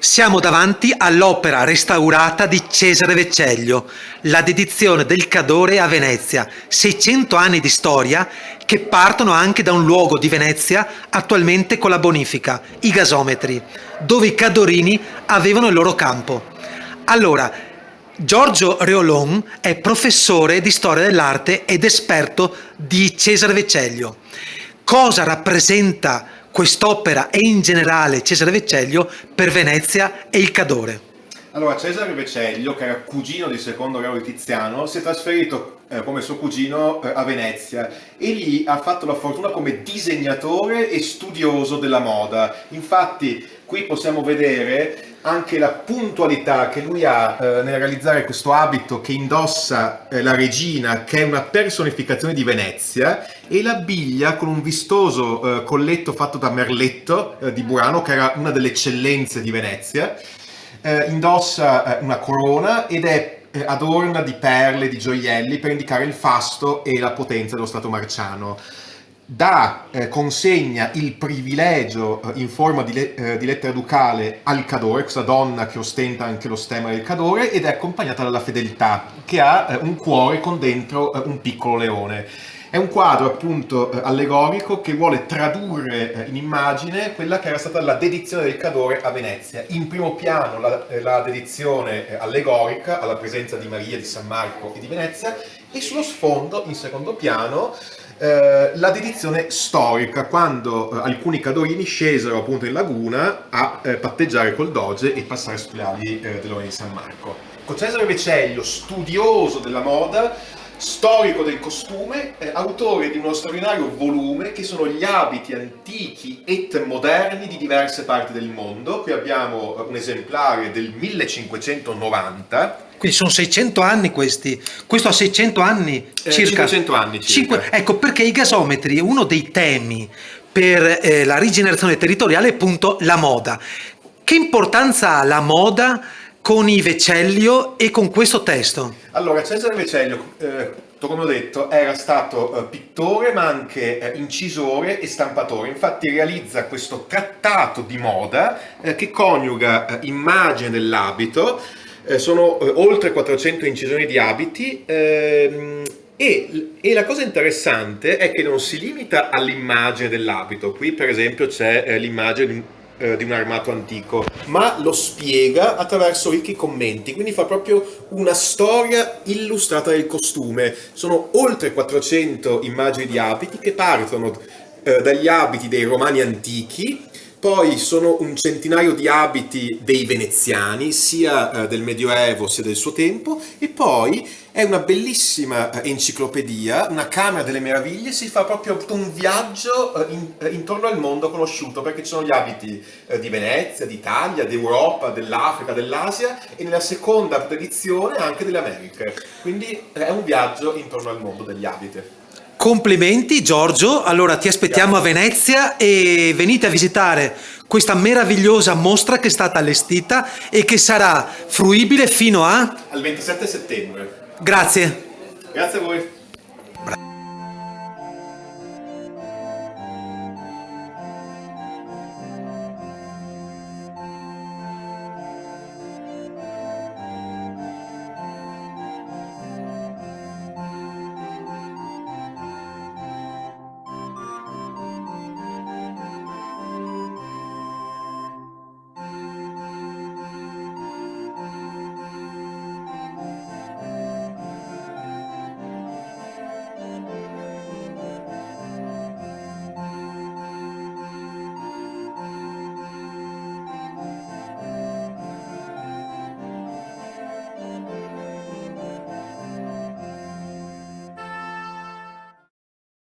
Siamo davanti all'opera restaurata di Cesare Vecellio, la dedizione del Cadore a Venezia, 600 anni di storia che partono anche da un luogo di Venezia attualmente con la bonifica, i gasometri, dove i cadorini avevano il loro campo. Allora, Giorgio Reolon è professore di storia dell'arte ed esperto di Cesare Vecellio. Cosa rappresenta quest'opera e in generale Cesare Vecellio per Venezia e il Cadore? Allora, Cesare Vecellio, che era cugino di secondo grado di Tiziano, si è trasferito come suo cugino a Venezia e lì ha fatto la fortuna come disegnatore e studioso della moda. Infatti, qui possiamo vedere anche la puntualità che lui ha nel realizzare questo abito che indossa la regina, che è una personificazione di Venezia, e l'abbiglia con un vistoso colletto fatto da Merletto di Burano, che era una delle eccellenze di Venezia. Indossa una corona ed è adorna di perle, di gioielli per indicare il fasto e la potenza dello Stato marciano. Consegna il privilegio in forma di lettera ducale al Cadore, questa donna che ostenta anche lo stemma del Cadore, ed è accompagnata dalla fedeltà, che ha un cuore con dentro un piccolo leone. È un quadro appunto allegorico che vuole tradurre in immagine quella che era stata la dedizione del Cadore a Venezia. In primo piano la dedizione allegorica alla presenza di Maria, di San Marco e di Venezia, e sullo sfondo, in secondo piano, la dedizione storica, quando alcuni cadorini scesero appunto in laguna a patteggiare col doge e passare sotto le ali dell'Ordine di San Marco. Con Cesare Vecellio, studioso della moda, storico del costume, autore di uno straordinario volume che sono gli abiti antichi et moderni di diverse parti del mondo. Qui abbiamo un esemplare del 1590. Quindi sono 600 anni questi. Questo ha 600 anni circa. 500 anni circa. Ecco, perché i gasometri, uno dei temi per la rigenerazione territoriale è appunto la moda. Che importanza ha la moda con i Vecellio e con questo testo? Allora, Cesare Vecellio, come ho detto, era stato pittore ma anche incisore e stampatore. Infatti realizza questo trattato di moda che coniuga immagine dell'abito. Sono oltre 400 incisioni di abiti e la cosa interessante è che non si limita all'immagine dell'abito. Qui per esempio c'è l'immagine di un armato antico, ma lo spiega attraverso ricchi commenti, quindi fa proprio una storia illustrata del costume. Sono oltre 400 immagini di abiti che partono dagli abiti dei romani antichi. Poi sono un centinaio di abiti dei veneziani, sia del Medioevo sia del suo tempo, e poi è una bellissima enciclopedia, una camera delle meraviglie. Si fa proprio un viaggio intorno al mondo conosciuto, perché ci sono gli abiti di Venezia, d'Italia, d'Europa, dell'Africa, dell'Asia, e nella seconda edizione anche delle Americhe. Quindi è un viaggio intorno al mondo degli abiti. Complimenti Giorgio, allora ti aspettiamo a Venezia e venite a visitare questa meravigliosa mostra che è stata allestita e che sarà fruibile fino al 27 settembre. Grazie. Grazie a voi.